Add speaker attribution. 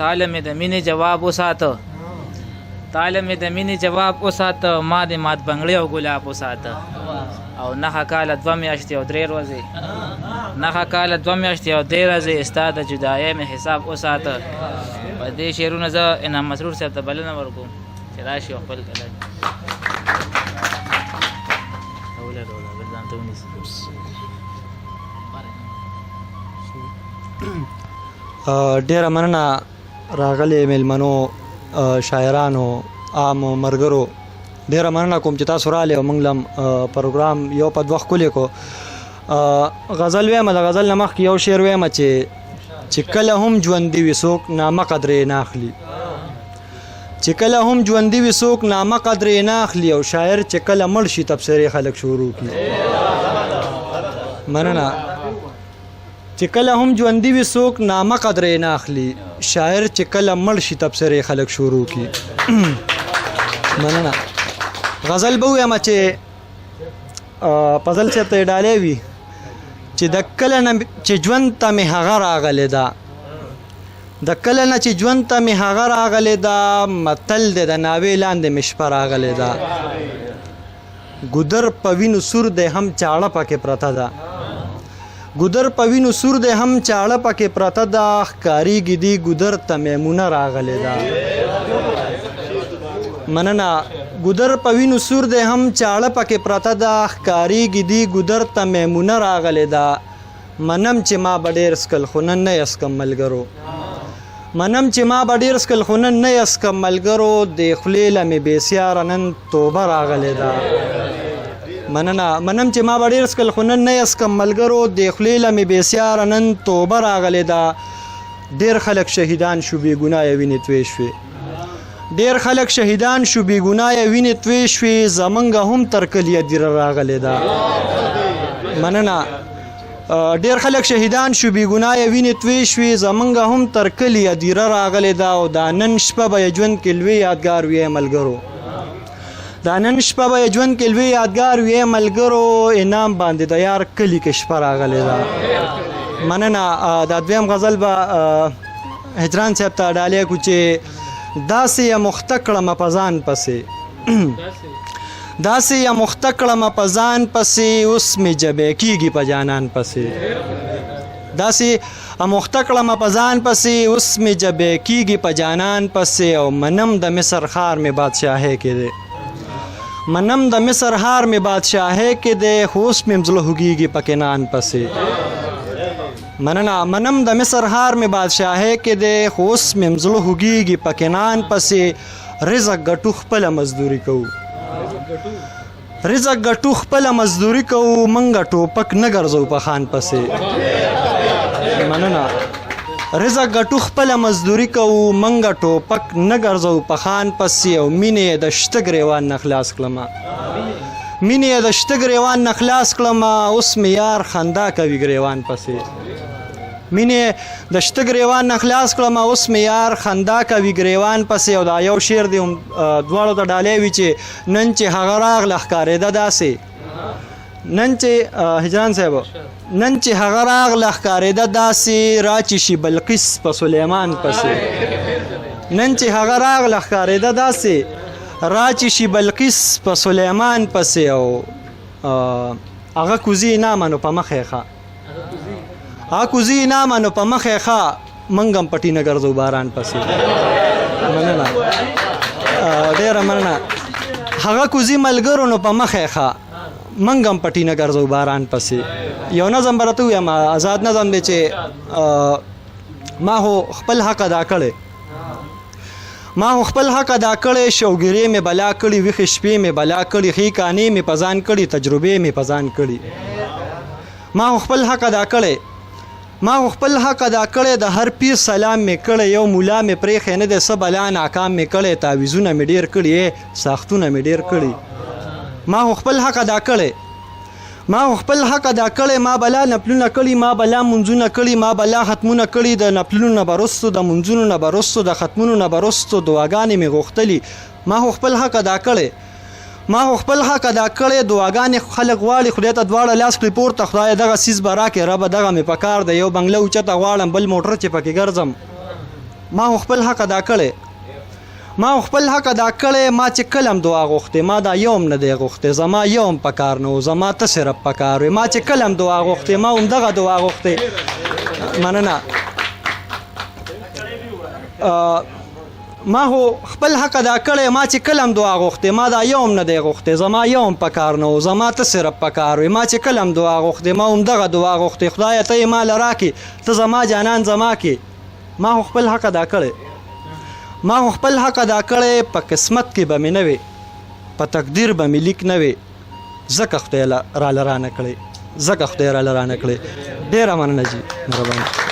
Speaker 1: تعالی مې د مینې جواب وساته تعالی مې د مینې جواب وساته ما د مات بنګړی او ګلاب وساته او نهه کاله 2 میاشتې او 3 ورځې نهه کاله 2 میاشتې او 3 ورځې ستا د جدایۍ مې حساب وساته. په دې شعرونه زه انعام مسرور صاحب ته بلنه ورکوم چې راشي او خپل کلک
Speaker 2: ډیره مننه راغلي میلمنو شاعرانو عامو مرګرو ډیره مننه کوم چې تاسو راغلي او موږ لم پروګرام یو په دوه ښکلی کو. غزل وایم د غزل نه مخکې یو شعر وایم چې کله هم ژوندي وي څوک نامه قدرې نه اخلي چې کله هم ژوندي وي څوک نامه قدرې نه اخلي او شاعر چې کله مړ شي تبصرې خلک شروع کړي. مننه. چې کله هم ژوندي وي څوک نامه قدرې نه اخلي شاعر چې کله مړ شي تبصرې خلک شروع کړي. مننه. غزل به ووایم چې فضل صاحب ته یې ډالۍ وي چې د کله نه چې ژوند ته مې هغه راغلی ده د کله نه چې ژوند ته مې هغه راغلی ده متل دی د ناوې لاندې مې شپه راغلی ده ګودر په وینو سور دی هم چاړه پکې پرته ده ګودر په وینو سور دی هم چاړه پکې پرته ده ښکارېږي دي ګودر ته میمونه راغلی ده. مننه. ګودر په وینو سور دی هم چاړه پکې پرته ده ښکارېږي دي ګودر ته میمونه راغلی ده منم چې ما به ډېر سکل خو نن نه یسکم ملګرو منم چې ما به ډېر سکل خو نن نه یسکم ملګرو د خولې له مې بېسیاره نن توبه راغلی ده. مننه. منم چې ما به ډېر سکل خو نن نه یسکم ملګرو د خولې له مې بېسیاره نن توبه راغلی ده. ډېر خلک شهیدان شو بې ګناه وینې توی شوې ډېر خلک شهیدان شو بې ګناه وینې توی شوې زمونږ هم تر کلیه دیره راغلی ده. مننه. ډېر خلک شهیدان شو بې ګناه وینې توی شوې زمونږ هم تر کلیه دیره راغلی ده او دا نن شپه به یې ژوند کې لوی یادګار وي ملګرو دا نن شپه به یې ژوند کې لوی یادګار وي ملګرو انعام باندې د یار کلي کې شپه راغلی ده. مننه. دا دویم غزل به هجران صاحب ته ډالۍ کړو چې داسې یې مخته کړمه په ځان پسې داسې یې مخته کړمه په ځان پسې اوس مې جبې کېږي په جانان پسې داسې مخته کړمه په ځان پسې اوس مې جبې کېږي په جانان پسې او منم د مصر ښار مې بادشاهۍ کې دی منم د مصر ښار مې بادشاهۍ کې دی خو اوس مې زړه خوږېږي په کنعان پسې. مننه. منم د مصر ښار مې بادشاهۍ کې دی خو اوس مې زړه خوږېږي په کنعان پسې رزق ګټو خپله مزدوري کوو رزق ګټو خپله مزدوري کوو منګه ټوپک نه ګرځو په خان پسې. مننه. رزق ګټو خپله مزدوري کوو منګه ټوپک نه ګرځو په خان پسې او مینې د شته ګریوان نه خلاص کړمه مینې د شته ګریوان نه خلاص کړمه اوس مې یار خندا کوي ګریوان پسې مینې د شته ګریوان نه خلاص کړمه اوس مې یار خندا کوي ګریوان پسې. او دا یو شعر دی دواړو ته ډالۍ وي چې نن چې هغه راغله ښکارېده داسې نن چې هجران صاحب نن چې هغه راغله ښکارېده داسې راچې شي بلقیس په سلیمان پسې نن چې هغه راغله ښکارېده داسې راچې شي بلقیس په سلیمان پسې او هغه کوزي نامنو په مخې ښه هغه کوزي نامنو په مخې ښه موږ هم پټي نه ګرځو باران پسې. مننه. ډېره مننه. هغه کوزي ملګرو نو په مخې ښه موږ هم پټي نه ګرځو باران پسې. یو نظم به راته ووایم آزاد نظم دی چې ما خو خپل حق ادا کړی شوګیرې مې بلا کړي ویښې شپې مې بلا کړي ښې کانې مې په ځان کړي تجربې مې په ځان کړي ما خو خپل حق ادا کړی د هر پیر سلام مې کړی یو مولا مې پرېښی نه دی څه بلا ناکام مې کړی تعویذونه مې ډېر کړي ساختونه مې ډېر کړي ما خو خپل حق ادا کړی ما بلا نفلونه کړي ما بلا منځونه کړي ما بلا ختمونه کړي د نفلونو نه به رستو د منځونو نه به رستو د ختمونو نه به رستو دعاګانې مې غوښتلي ما خو خپل حق ادا کړی دعاګانې خلک غواړي خدای ته دواړه لاس کړي پورته خدای دغه سیز به راکړې ربه دغه مې په کار دی یو بنګله اوچته غواړم بل موټر چې پکې ګرځم ما خو خپل حق ادا کړی ما چې کلم دعا غوښتې ما دا یوم نه دی غوښتې زما یوم پکار نه و زما ته صرف پکار وې ما چې کلم دعا غوښتې ما همدغه دعا غوښتې مننه ما خو خپل حق ادا کړی ما چې کلم دعا غوښتې ما دا یوم نه دی غوښتې زما یوم پکار نه و زما ته صرف پکار وې ما چې کلم دعا غوښتې ما همدغه دعا غوښتې خدایه ته یې ماله راکړې ته زما جانان زما کې ما خو خپل حق ادا کړی په قسمت کې به مې نه وې په تقدیر به مې لیک نه وې ځکه خدای راله رانه کړې ډېره مننه جي مهرباني